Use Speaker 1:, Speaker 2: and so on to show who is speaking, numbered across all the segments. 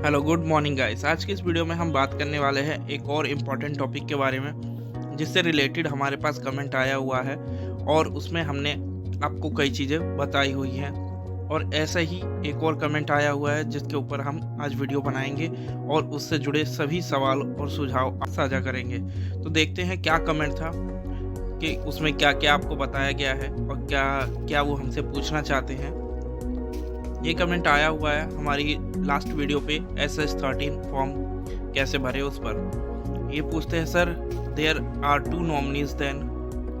Speaker 1: Hello good morning guys. आज की इस वीडियो में हम बात करने वाले हैं एक और इम्पॉर्टेंट टॉपिक के बारे में जिससे रिलेटेड हमारे पास कमेंट आया हुआ है और उसमें हमने आपको कई चीज़ें बताई हुई हैं और ऐसा ही एक और कमेंट आया हुआ है जिसके ऊपर हम आज वीडियो बनाएंगे और उससे जुड़े सभी सवाल और सुझाव साझा करेंगे। तो देखते हैं क्या कमेंट था कि उसमें क्या क्या आपको बताया गया है और क्या क्या वो हमसे पूछना चाहते हैं। ये कमेंट आया हुआ है हमारी लास्ट वीडियो पे SS13 फॉर्म कैसे भरे उस पर। ये पूछते हैं sir there are 2 nominees then.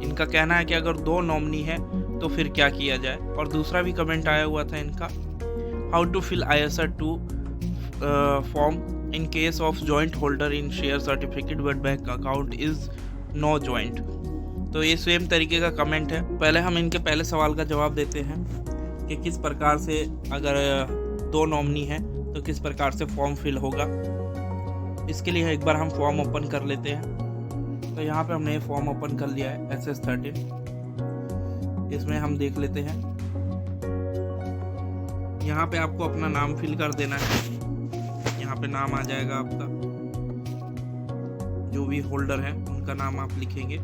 Speaker 1: इनका कहना है कि अगर 2 नॉमिनी है तो फिर क्या किया जाए। और दूसरा भी कमेंट आया हुआ था इनका, how to fill ISR2 form in case of joint holder in share certificate but bank account is no joint. तो ये सेम तरीके का कमेंट है। पहले हम इनके पहले सवाल का जवाब देते हैं कि किस प्रकार से अगर 2 नॉमिनी है तो किस प्रकार से फॉर्म फिल होगा। इसके लिए एक बार हम फॉर्म ओपन कर लेते हैं। तो यहाँ पे हमने फॉर्म ओपन कर लिया है SS13। इसमें हम देख लेते हैं, यहाँ पे आपको अपना नाम फिल कर देना है। यहाँ पे नाम आ जाएगा आपका, जो भी होल्डर है उनका नाम आप लिखेंगे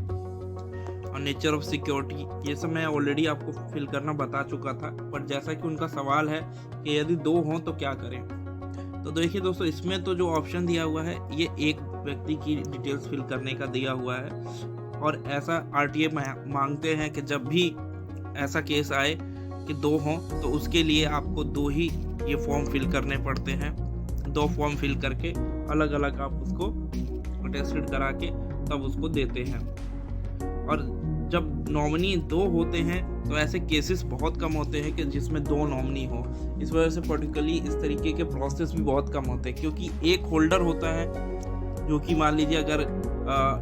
Speaker 1: और नेचर ऑफ सिक्योरिटी ये सब मैं ऑलरेडी आपको फिल करना बता चुका था। पर जैसा कि उनका सवाल है कि यदि 2 हों तो क्या करें, तो देखिए दोस्तों, इसमें तो जो ऑप्शन दिया हुआ है ये एक व्यक्ति की डिटेल्स फिल करने का दिया हुआ है और ऐसा RTA मांगते हैं कि जब भी ऐसा केस आए कि 2 हों तो उसके लिए आपको 2 ही ये फॉर्म फिल करने पड़ते हैं। 2 फॉर्म फिल करके अलग अलग आप उसको अटेस्टेड करा के तब उसको देते हैं। और जब नॉमिनी 2 होते हैं तो ऐसे केसेस बहुत कम होते हैं कि जिसमें 2 नॉमिनी हो। इस वजह से पर्टिकुलरली इस तरीके के प्रोसेस भी बहुत कम होते हैं, क्योंकि एक होल्डर होता है जो कि मान लीजिए अगर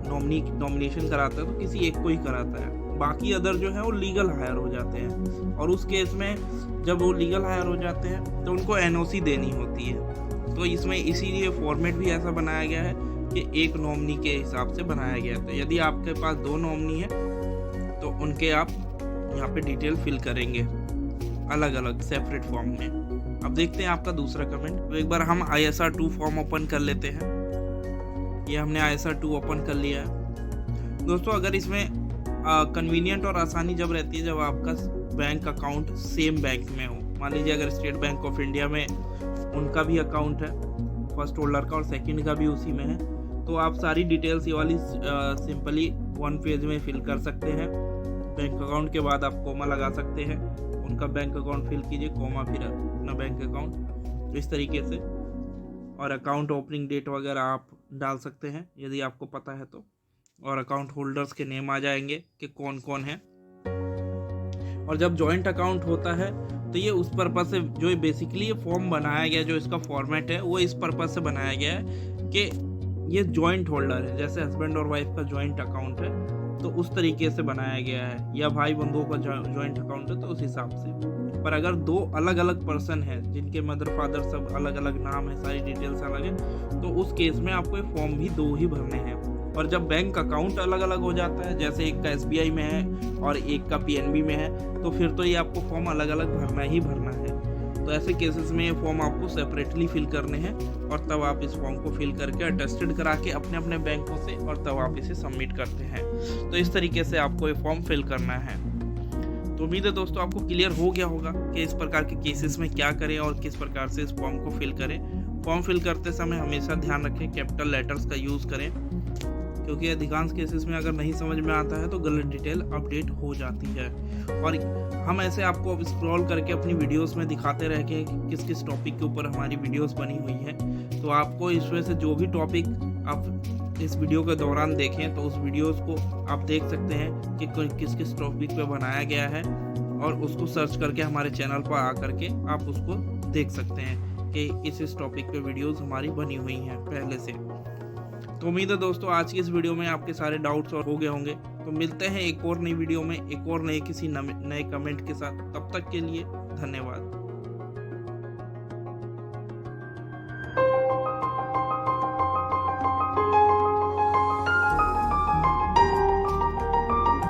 Speaker 1: नॉमिनेशन कराता है तो किसी एक को ही कराता है, बाकी अदर जो है वो लीगल हायर हो जाते हैं। और उस केस में जब वो लीगल हायर हो जाते हैं तो उनको NOC देनी होती है। तो इसमें इसीलिए फॉर्मेट भी ऐसा बनाया गया है कि एक नॉमिनी के हिसाब से बनाया गया। तो यदि आपके पास 2 नॉमिनी है तो उनके आप यहाँ पे डिटेल फिल करेंगे अलग अलग सेपरेट फॉर्म में। अब देखते हैं आपका दूसरा कमेंट। तो एक बार हम ISR2 फॉर्म ओपन कर लेते हैं। ये हमने ISR2 ओपन कर लिया है। दोस्तों, अगर इसमें कन्वीनियंट और आसानी जब रहती है जब आपका बैंक अकाउंट सेम बैंक में हो। मान लीजिए अगर स्टेट बैंक ऑफ इंडिया में उनका भी अकाउंट है, फर्स्ट होल्डर का और सेकंड का भी उसी में है, तो आप सारी डिटेल्स ये वाली सिंपली 1 पेज में फिल कर सकते हैं। बैंक अकाउंट के बाद आप कोमा लगा सकते हैं, उनका बैंक अकाउंट फिल कीजिए, कोमा फिर अपना बैंक अकाउंट, इस तरीके से। और अकाउंट ओपनिंग डेट वगैरह आप डाल सकते हैं यदि आपको पता है तो। और अकाउंट होल्डर्स के नेम आ जाएंगे कि कौन कौन है। और जब जॉइंट अकाउंट होता है तो ये उस पर्पज से जो बेसिकली ये फॉर्म बनाया गया, जो इसका फॉर्मेट है वो इस पर्पज से बनाया गया है कि ये जॉइंट होल्डर है। जैसे हस्बैंड और वाइफ का जॉइंट अकाउंट है तो उस तरीके से बनाया गया है, या भाई बंधुओं का जॉइंट अकाउंट है तो उस हिसाब से। पर अगर 2 अलग अलग पर्सन है जिनके मदर फादर सब अलग अलग नाम है, सारी डिटेल्स अलग है, तो उस केस में आपको ये फॉर्म भी 2 ही भरने हैं। और जब बैंक अकाउंट अलग अलग हो जाता है, जैसे एक का SBI में है और एक का PNB में है, तो फिर तो ये आपको फॉर्म अलग अलग भरना ही भरना है। तो ऐसे केसेस में ये फॉर्म आपको सेपरेटली फिल करने हैं और तब आप इस फॉर्म को फिल करके अटेस्टेड करा के अपने अपने बैंकों से और तब आप इसे सबमिट करते हैं। तो इस तरीके से आपको ये फॉर्म फिल करना है। तो उम्मीद है दोस्तों आपको क्लियर हो गया होगा कि इस प्रकार के केसेस में क्या करें और किस प्रकार से इस फॉर्म को फिल करें। फॉर्म फिल करते समय हमेशा ध्यान रखें कैपिटल लेटर्स का यूज़ करें, क्योंकि अधिकांश केसेस में अगर नहीं समझ में आता है तो गलत डिटेल अपडेट हो जाती है। और हम ऐसे आपको अब स्क्रॉल करके अपनी वीडियोस में दिखाते रह के किस किस टॉपिक के ऊपर हमारी वीडियोस बनी हुई हैं। तो आपको इस वजह से जो भी टॉपिक आप इस वीडियो के दौरान देखें तो उस वीडियोस को आप देख सकते हैं कि किस किस टॉपिक पे बनाया गया है, और उसको सर्च करके हमारे चैनल पर आ करके आप उसको देख सकते हैं कि इस टॉपिक पे वीडियोस हमारी बनी हुई हैं पहले से। तो उम्मीद है दोस्तों आज की इस वीडियो में आपके सारे डाउट्स और हो गए होंगे। तो मिलते हैं एक और नई वीडियो में एक और नए किसी नए कमेंट के साथ। तब तक के लिए धन्यवाद।